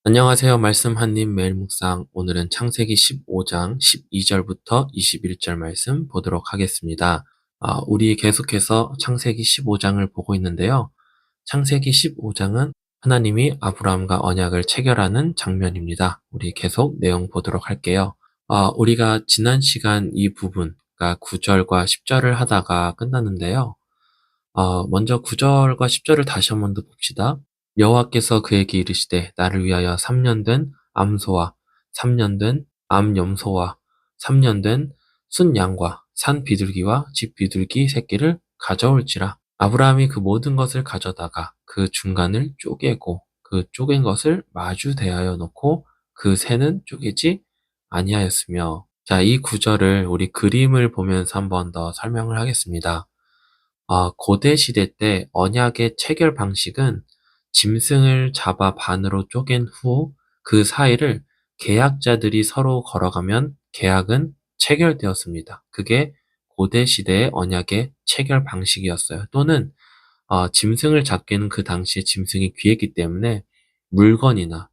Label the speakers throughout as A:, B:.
A: 안녕하세요. 말씀 한입 매일 묵상. 오늘은 창세기 15장 12절부터 21절 말씀 보도록 하겠습니다. 우리 계속해서 창세기 15장을 보고 있는데요. 창세기 15장은 하나님이 아브라함과 언약을 체결하는 장면입니다. 우리 계속 내용 보도록 할게요. 우리가 지난 시간 이 부분, 그러니까 9절과 10절을 하다가 끝났는데요. 먼저 9절과 10절을 다시 한번 더 봅시다. 여호와께서 그에게 이르시되 나를 위하여 3년 된 암소와 3년 된 암염소와 3년 된 순양과 산 비둘기와 집 비둘기 새끼를 가져올지라. 아브라함이 그 모든 것을 가져다가 그 중간을 쪼개고 그 쪼갠 것을 마주 대하여 놓고 그 새는 쪼개지 아니하였으며. 자, 이 구절을 우리 그림을 보면서 한번 더 설명을 하겠습니다. 고대 시대 때 언약의 체결 방식은 짐승을 잡아 반으로 쪼갠 후 그 사이를 계약자들이 서로 걸어가면 계약은 체결되었습니다. 그게 고대 시대의 언약의 체결 방식이었어요. 또는 짐승을 잡기에는 그 당시에 짐승이 귀했기 때문에 물건이나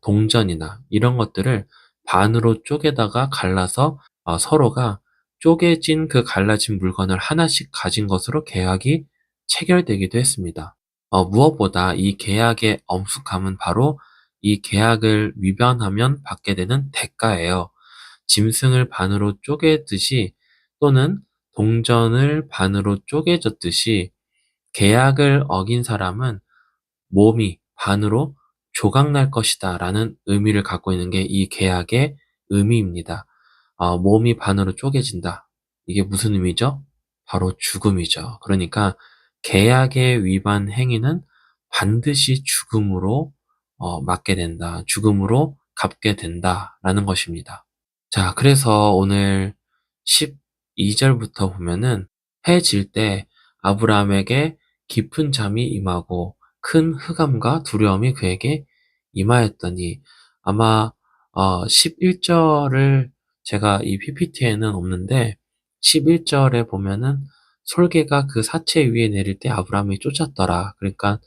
A: 동전이나 이런 것들을 반으로 쪼개다가 갈라서 서로가 쪼개진 그 갈라진 물건을 하나씩 가진 것으로 계약이 체결되기도 했습니다. 무엇보다 이 계약의 엄숙함은 바로 이 계약을 위반하면 받게 되는 대가예요. 짐승을 반으로 쪼개듯이 또는 동전을 반으로 쪼개졌듯이 계약을 어긴 사람은 몸이 반으로 조각날 것이다 라는 의미를 갖고 있는 게 이 계약의 의미입니다. 몸이 반으로 쪼개진다. 이게 무슨 의미죠? 바로 죽음이죠. 그러니까 계약의 위반 행위는 반드시 죽음으로 맞게 된다. 죽음으로 갚게 된다라는 것입니다. 자, 그래서 오늘 12절부터 보면은 해 질 때 아브라함에게 깊은 잠이 임하고 큰 흑암과 두려움이 그에게 임하였더니. 아마 11절을 제가 이 PPT에는 없는데 11절에 보면은 솔개가 그 사체 위에 내릴 때 아브라함이 쫓았더라. 그러니까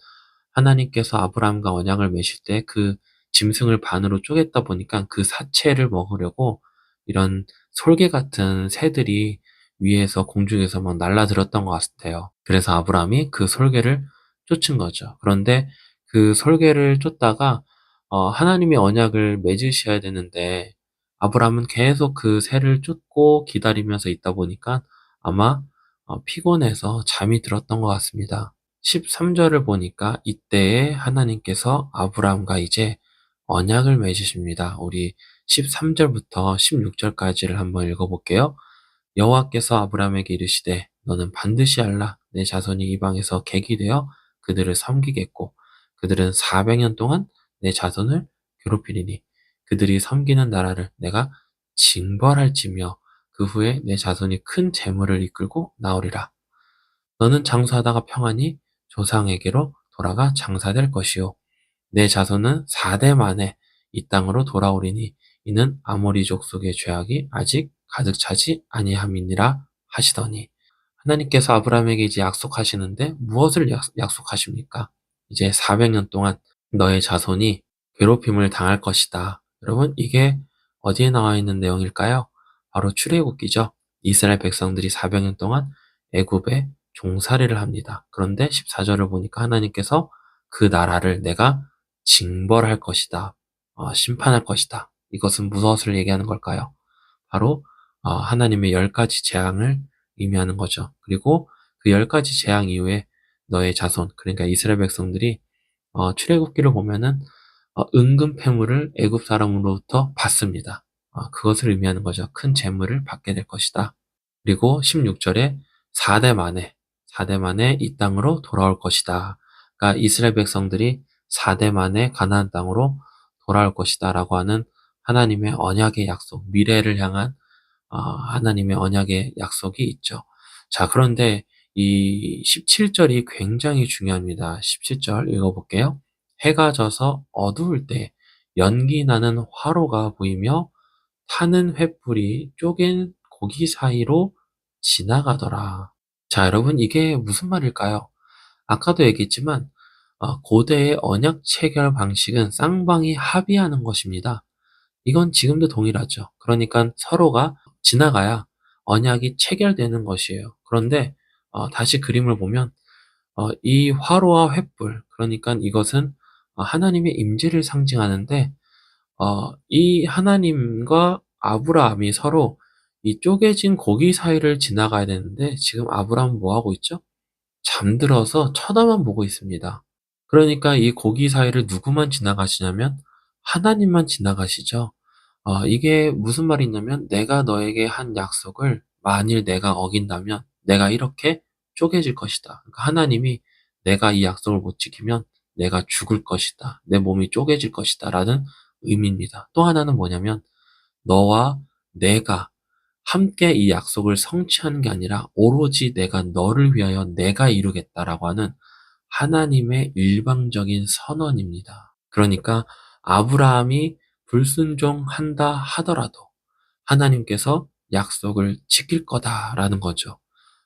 A: 하나님께서 아브라함과 언약을 맺을 때 그 짐승을 반으로 쪼갰다 보니까 그 사체를 먹으려고 이런 솔개 같은 새들이 위에서 공중에서 막 날아들었던 것 같아요. 그래서 아브라함이 그 솔개를 쫓은 거죠. 그런데 그 솔개를 쫓다가 하나님이 언약을 맺으셔야 되는데 아브라함은 계속 그 새를 쫓고 기다리면서 있다 보니까 아마 피곤해서 잠이 들었던 것 같습니다. 13절을 보니까 이때에 하나님께서 아브라함과 이제 언약을 맺으십니다. 우리 13절부터 16절까지를 한번 읽어볼게요. 여호와께서 아브라함에게 이르시되 너는 반드시 알라. 내 자손이 이방에서 객이 되어 그들을 섬기겠고 그들은 400년 동안 내 자손을 괴롭히리니 그들이 섬기는 나라를 내가 징벌할지며 그 후에 내 자손이 큰 재물을 이끌고 나오리라. 너는 장수하다가 평안히 조상에게로 돌아가 장사될 것이요 내 자손은 4대 만에 이 땅으로 돌아오리니 이는 아모리 족속의 죄악이 아직 가득 차지 아니함이니라 하시더니. 하나님께서 아브라함에게 이제 약속하시는데 무엇을 약속하십니까? 이제 400년 동안 너의 자손이 괴롭힘을 당할 것이다. 여러분, 이게 어디에 나와 있는 내용일까요? 바로 출애굽기죠. 이스라엘 백성들이 400년 동안 애굽에 종살이를 합니다. 그런데 14절을 보니까 하나님께서 그 나라를 내가 징벌할 것이다. 심판할 것이다. 이것은 무엇을 얘기하는 걸까요? 바로 하나님의 10가지 재앙을 의미하는 거죠. 그리고 그 10가지 재앙 이후에 너의 자손, 그러니까 이스라엘 백성들이 출애굽기를 보면은 은금 패물을 애굽 사람으로부터 받습니다. 그것을 의미하는 거죠. 큰 재물을 받게 될 것이다. 그리고 16절에 4대 만에 4대 만에 이 땅으로 돌아올 것이다. 그러니까 이스라엘 백성들이 4대 만에 가나안 땅으로 돌아올 것이다라고 하는 하나님의 언약의 약속, 미래를 향한 하나님의 언약의 약속이 있죠. 자, 그런데 이 17절이 굉장히 중요합니다. 17절 읽어볼게요. 해가 져서 어두울 때 연기 나는 화로가 보이며 타는 횃불이 쪼갠 고기 사이로 지나가더라. 자, 여러분, 이게 무슨 말일까요? 아까도 얘기했지만 고대의 언약 체결 방식은 쌍방이 합의하는 것입니다. 이건 지금도 동일하죠. 그러니까 서로가 지나가야 언약이 체결되는 것이에요. 그런데 다시 그림을 보면 이 화로와 횃불, 그러니까 이것은 하나님의 임재를 상징하는데 이 하나님과 아브라함이 서로 이 쪼개진 고기 사이를 지나가야 되는데 지금 아브라함은 뭐 하고 있죠? 잠들어서 쳐다만 보고 있습니다. 그러니까 이 고기 사이를 누구만 지나가시냐면 하나님만 지나가시죠. 이게 무슨 말이냐면 내가 너에게 한 약속을 만일 내가 어긴다면 내가 이렇게 쪼개질 것이다. 그러니까 하나님이 내가 이 약속을 못 지키면 내가 죽을 것이다. 내 몸이 쪼개질 것이다. 라는 의미입니다. 또 하나는 뭐냐면 너와 내가 함께 이 약속을 성취하는 게 아니라 오로지 내가 너를 위하여 내가 이루겠다라고 하는 하나님의 일방적인 선언입니다. 그러니까 아브라함이 불순종한다 하더라도 하나님께서 약속을 지킬 거다라는 거죠.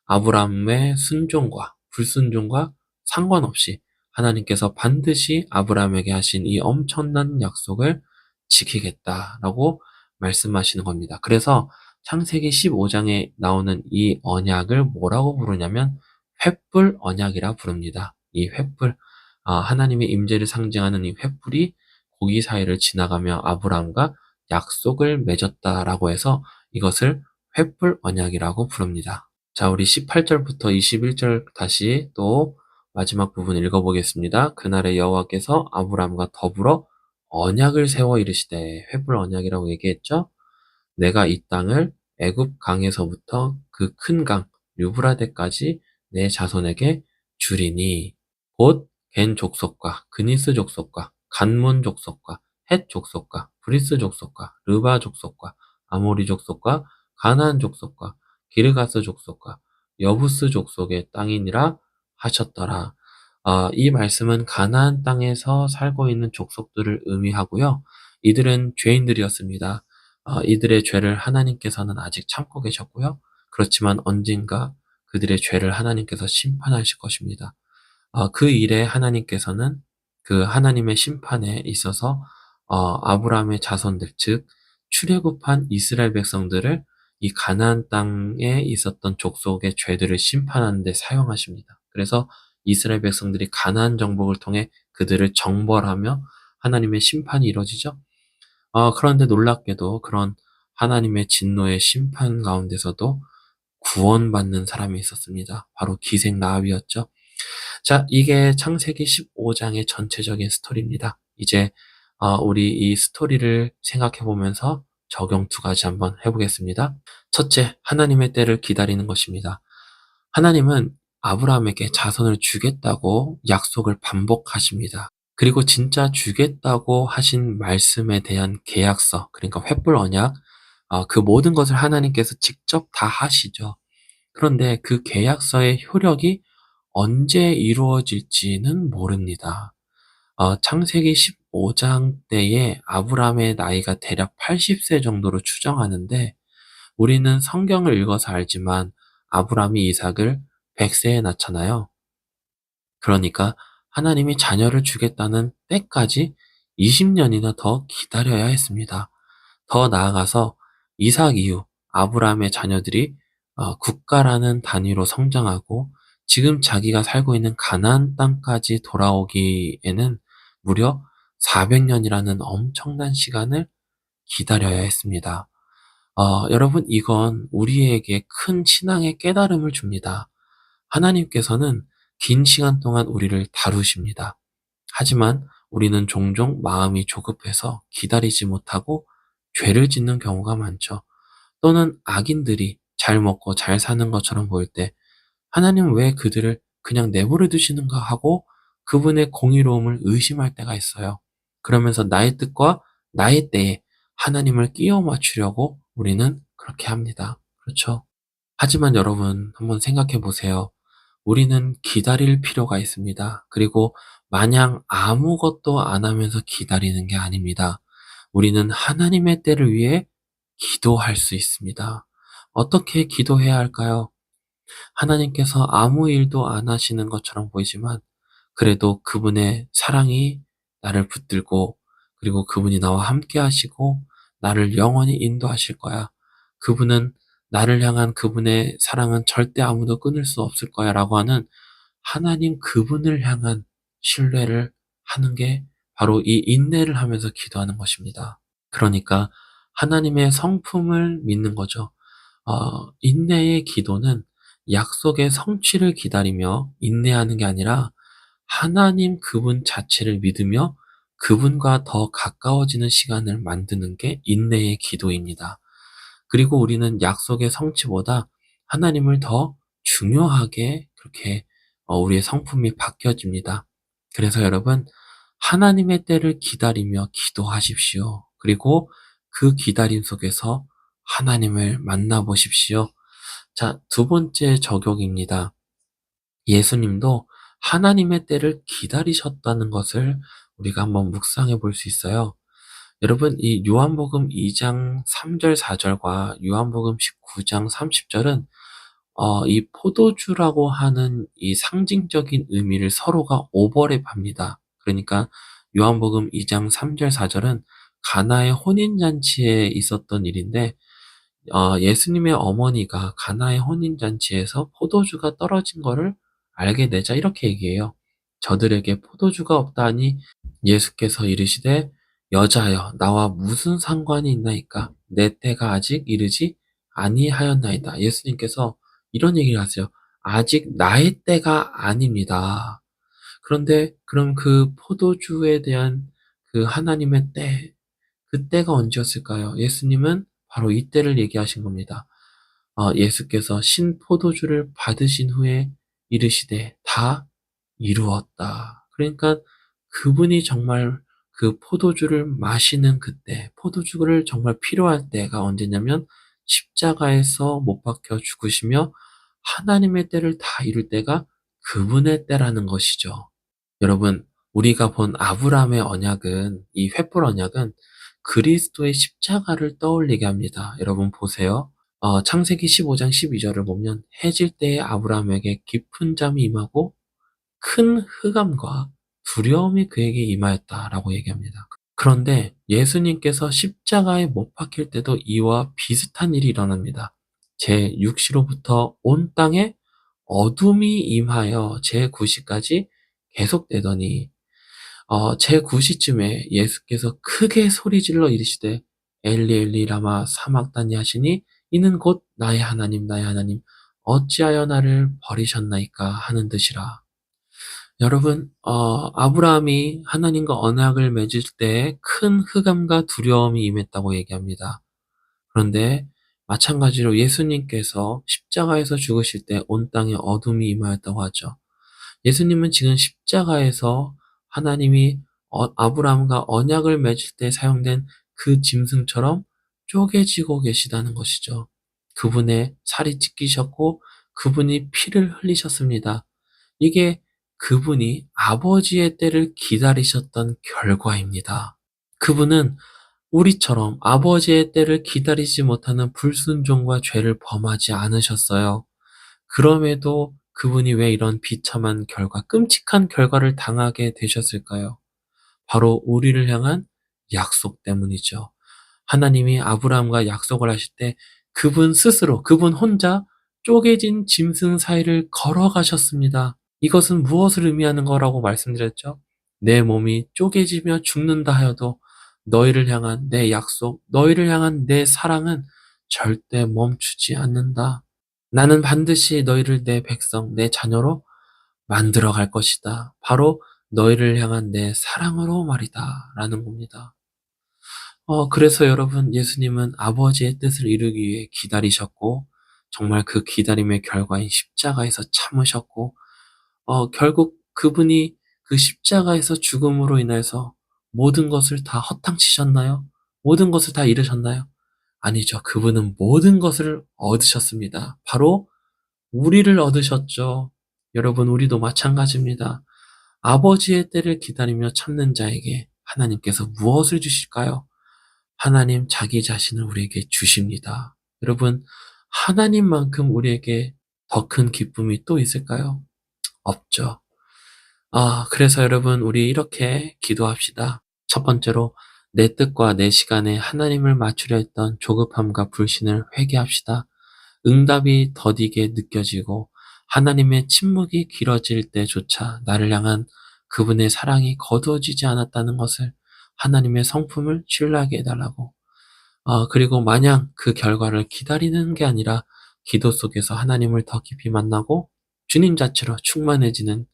A: 아브라함의 순종과 불순종과 상관없이 하나님께서 반드시 아브라함에게 하신 이 엄청난 약속을 지키겠다라고 말씀하시는 겁니다. 그래서 창세기 15장에 나오는 이 언약을 뭐라고 부르냐면 횃불 언약이라 부릅니다. 이 횃불, 하나님의 임재를 상징하는 이 횃불이 고기 사이를 지나가며 아브라함과 약속을 맺었다라고 해서 이것을 횃불 언약이라고 부릅니다. 자, 우리 18절부터 21절 다시 또 마지막 부분 읽어보겠습니다. 그날에 여호와께서 아브라함과 더불어 언약을 세워 이르시되, 횃불 언약이라고 얘기했죠? 내가 이 땅을 애굽 강에서부터 그 큰 강 유브라데까지 내 자손에게 주리니, 곧 겐 족속과 그니스 족속과 간몬 족속과 헷 족속과 브리스 족속과 르바 족속과 아모리 족속과 가나안 족속과 기르가스 족속과 여부스 족속의 땅이니라 하셨더라. 이 말씀은 가나안 땅에서 살고 있는 족속들을 의미하고요. 이들은 죄인들이었습니다. 이들의 죄를 하나님께서는 아직 참고 계셨고요. 그렇지만 언젠가 그들의 죄를 하나님께서 심판하실 것입니다. 그 일에 하나님께서는 그 하나님의 심판에 있어서 아브라함의 자손들, 즉 출애굽한 이스라엘 백성들을 이 가나안 땅에 있었던 족속의 죄들을 심판하는 데 사용하십니다. 그래서 이스라엘 백성들이 가나안 정복을 통해 그들을 정벌하며 하나님의 심판이 이루어지죠. 그런데 놀랍게도 그런 하나님의 진노의 심판 가운데서도 구원받는 사람이 있었습니다. 바로 기생 라합이었죠. 자, 이게 창세기 15장의 전체적인 스토리입니다. 이제 우리 이 스토리를 생각해 보면서 적용 두 가지 한번 해보겠습니다. 첫째, 하나님의 때를 기다리는 것입니다. 하나님은 아브라함에게 자손을 주겠다고 약속을 반복하십니다. 그리고 진짜 주겠다고 하신 말씀에 대한 계약서, 그러니까 횃불 언약, 그 모든 것을 하나님께서 직접 다 하시죠. 그런데 그 계약서의 효력이 언제 이루어질지는 모릅니다. 창세기 15장 때에 아브라함의 나이가 대략 80세 정도로 추정하는데 우리는 성경을 읽어서 알지만 아브라함이 이삭을 100세에 낳잖아요. 그러니까 하나님이 자녀를 주겠다는 때까지 20년이나 더 기다려야 했습니다. 더 나아가서 이삭 이후 아브라함의 자녀들이 국가라는 단위로 성장하고 지금 자기가 살고 있는 가나안 땅까지 돌아오기에는 무려 400년이라는 엄청난 시간을 기다려야 했습니다. 여러분, 이건 우리에게 큰 신앙의 깨달음을 줍니다. 하나님께서는 긴 시간 동안 우리를 다루십니다. 하지만 우리는 종종 마음이 조급해서 기다리지 못하고 죄를 짓는 경우가 많죠. 또는 악인들이 잘 먹고 잘 사는 것처럼 보일 때 하나님 왜 그들을 그냥 내버려 두시는가 하고 그분의 공의로움을 의심할 때가 있어요. 그러면서 나의 뜻과 나의 때에 하나님을 끼워 맞추려고 우리는 그렇게 합니다. 그렇죠? 하지만 여러분, 한번 생각해 보세요. 우리는 기다릴 필요가 있습니다. 그리고 마냥 아무것도 안 하면서 기다리는 게 아닙니다. 우리는 하나님의 때를 위해 기도할 수 있습니다. 어떻게 기도해야 할까요? 하나님께서 아무 일도 안 하시는 것처럼 보이지만 그래도 그분의 사랑이 나를 붙들고, 그리고 그분이 나와 함께 하시고 나를 영원히 인도하실 거야. 그분은, 나를 향한 그분의 사랑은 절대 아무도 끊을 수 없을 거야 라고 하는 하나님 그분을 향한 신뢰를 하는 게 바로 이 인내를 하면서 기도하는 것입니다. 그러니까 하나님의 성품을 믿는 거죠. 인내의 기도는 약속의 성취를 기다리며 인내하는 게 아니라 하나님 그분 자체를 믿으며 그분과 더 가까워지는 시간을 만드는 게 인내의 기도입니다. 그리고 우리는 약속의 성취보다 하나님을 더 중요하게 그렇게 우리의 성품이 바뀌어집니다. 그래서 여러분, 하나님의 때를 기다리며 기도하십시오. 그리고 그 기다림 속에서 하나님을 만나보십시오. 자, 두 번째 적용입니다. 예수님도 하나님의 때를 기다리셨다는 것을 우리가 한번 묵상해 볼 수 있어요. 여러분, 이 요한복음 2장 3절 4절과 요한복음 19장 30절은 이 포도주라고 하는 이 상징적인 의미를 서로가 오버랩합니다. 그러니까 요한복음 2장 3절 4절은 가나의 혼인잔치에 있었던 일인데, 예수님의 어머니가 가나의 혼인잔치에서 포도주가 떨어진 거를 알게 되자 이렇게 얘기해요. 저들에게 포도주가 없다니 예수께서 이르시되 여자여 나와 무슨 상관이 있나이까 내 때가 아직 이르지 아니하였나이다. 예수님께서 이런 얘기를 하세요. 아직 나의 때가 아닙니다. 그런데 그럼 그 포도주에 대한 그 하나님의 때, 그 때가 언제였을까요? 예수님은 바로 이 때를 얘기하신 겁니다. 예수께서 신 포도주를 받으신 후에 이르시되 다 이루었다. 그러니까 그분이 정말 그 포도주를 마시는 그때, 포도주를 정말 필요할 때가 언제냐면 십자가에서 못 박혀 죽으시며 하나님의 때를 다 이룰 때가 그분의 때라는 것이죠. 여러분, 우리가 본 아브라함의 언약은, 이 횃불 언약은 그리스도의 십자가를 떠올리게 합니다. 여러분 보세요. 창세기 15장 12절을 보면 해질 때에 아브라함에게 깊은 잠이 임하고 큰 흑암과 두려움이 그에게 임하였다라고 얘기합니다. 그런데 예수님께서 십자가에 못 박힐 때도 이와 비슷한 일이 일어납니다. 제6시로부터 온 땅에 어둠이 임하여 제9시까지 계속되더니 제9시쯤에 예수께서 크게 소리질러 이르시되 엘리 엘리 라마 사막다니 하시니 이는 곧 나의 하나님 나의 하나님 어찌하여 나를 버리셨나이까 하는 듯이라. 여러분, 아브라함이 하나님과 언약을 맺을 때 큰 흑암과 두려움이 임했다고 얘기합니다. 그런데 마찬가지로 예수님께서 십자가에서 죽으실 때 온 땅에 어둠이 임하였다고 하죠. 예수님은 지금 십자가에서 하나님이 아브라함과 언약을 맺을 때 사용된 그 짐승처럼 쪼개지고 계시다는 것이죠. 그분의 살이 찢기셨고 그분이 피를 흘리셨습니다. 이게 그분이 아버지의 때를 기다리셨던 결과입니다. 그분은 우리처럼 아버지의 때를 기다리지 못하는 불순종과 죄를 범하지 않으셨어요. 그럼에도 그분이 왜 이런 비참한 결과, 끔찍한 결과를 당하게 되셨을까요? 바로 우리를 향한 약속 때문이죠. 하나님이 아브라함과 약속을 하실 때 그분 스스로, 그분 혼자 쪼개진 짐승 사이를 걸어가셨습니다. 이것은 무엇을 의미하는 거라고 말씀드렸죠? 내 몸이 쪼개지며 죽는다 하여도 너희를 향한 내 약속, 너희를 향한 내 사랑은 절대 멈추지 않는다. 나는 반드시 너희를 내 백성, 내 자녀로 만들어 갈 것이다. 바로 너희를 향한 내 사랑으로 말이다. 라는 겁니다. 그래서 여러분, 예수님은 아버지의 뜻을 이루기 위해 기다리셨고, 정말 그 기다림의 결과인 십자가에서 참으셨고, 결국 그분이 그 십자가에서 죽음으로 인해서 모든 것을 다 허탕치셨나요? 모든 것을 다 잃으셨나요? 아니죠. 그분은 모든 것을 얻으셨습니다. 바로 우리를 얻으셨죠. 여러분, 우리도 마찬가지입니다. 아버지의 때를 기다리며 참는 자에게 하나님께서 무엇을 주실까요? 하나님 자기 자신을 우리에게 주십니다. 여러분, 하나님만큼 우리에게 더 큰 기쁨이 또 있을까요? 없죠. 그래서 여러분, 우리 이렇게 기도합시다. 첫 번째로, 내 뜻과 내 시간에 하나님을 맞추려 했던 조급함과 불신을 회개합시다. 응답이 더디게 느껴지고 하나님의 침묵이 길어질 때조차 나를 향한 그분의 사랑이 거두어지지 않았다는 것을, 하나님의 성품을 신뢰하게 해달라고. 그리고 마냥 그 결과를 기다리는 게 아니라 기도 속에서 하나님을 더 깊이 만나고 주님 자체로 충만해지는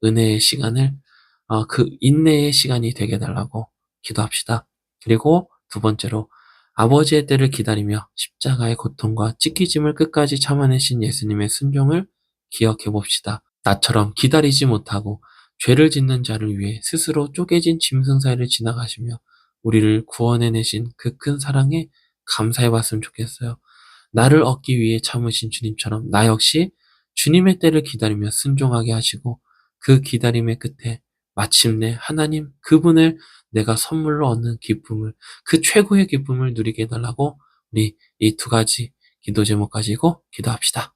A: 은혜의 시간을, 그 인내의 시간이 되게 해달라고 기도합시다. 그리고 두 번째로, 아버지의 때를 기다리며 십자가의 고통과 찢기짐을 끝까지 참아내신 예수님의 순종을 기억해 봅시다. 나처럼 기다리지 못하고 죄를 짓는 자를 위해 스스로 쪼개진 짐승 사이를 지나가시며 우리를 구원해내신 그 큰 사랑에 감사해 봤으면 좋겠어요. 나를 얻기 위해 참으신 주님처럼 나 역시 주님의 때를 기다리며 순종하게 하시고, 그 기다림의 끝에 마침내 하나님 그분을 내가 선물로 얻는 기쁨을, 그 최고의 기쁨을 누리게 해달라고, 우리 이 두 가지 기도 제목 가지고 기도합시다.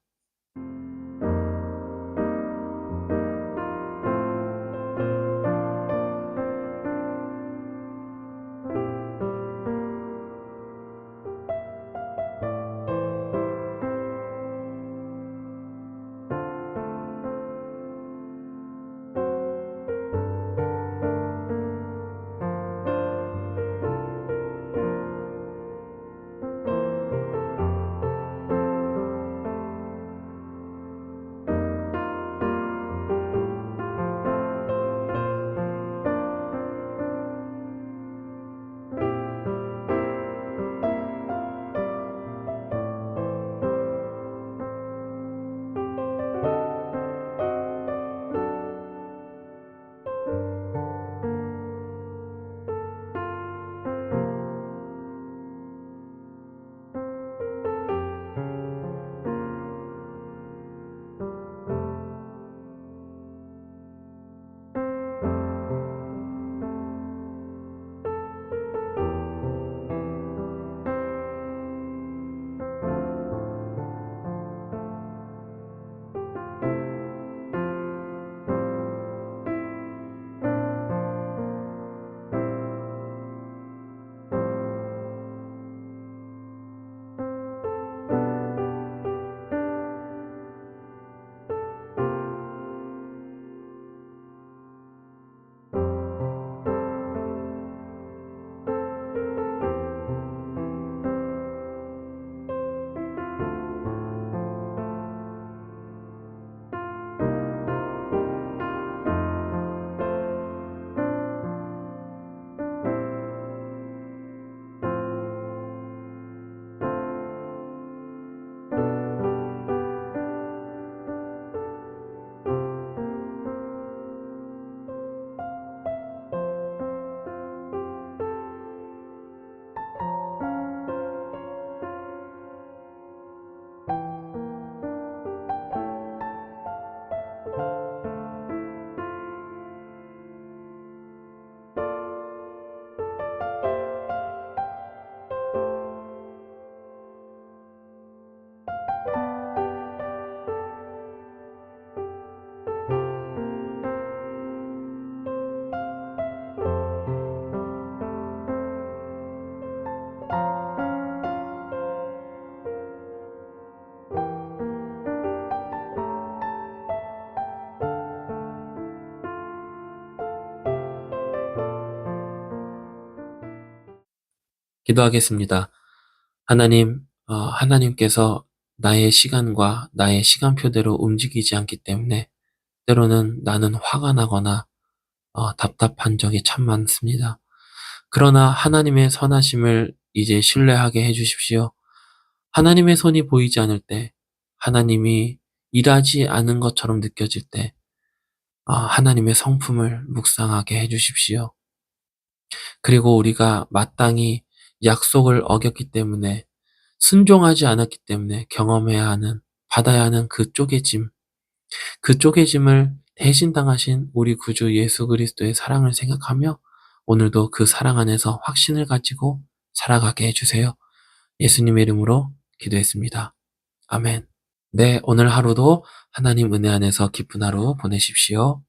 A: 기도하겠습니다. 하나님, 하나님께서 나의 시간과 나의 시간표대로 움직이지 않기 때문에 때로는 나는 화가 나거나 답답한 적이 참 많습니다. 그러나 하나님의 선하심을 이제 신뢰하게 해 주십시오. 하나님의 손이 보이지 않을 때, 하나님이 일하지 않은 것처럼 느껴질 때, 하나님의 성품을 묵상하게 해 주십시오. 그리고 우리가 마땅히 약속을 어겼기 때문에, 순종하지 않았기 때문에 경험해야 하는, 받아야 하는 그 쪼개짐, 그 쪼개짐을 대신 당하신 우리 구주 예수 그리스도의 사랑을 생각하며 오늘도 그 사랑 안에서 확신을 가지고 살아가게 해주세요. 예수님의 이름으로 기도했습니다. 아멘. 네, 오늘 하루도 하나님 은혜 안에서 기쁜 하루 보내십시오.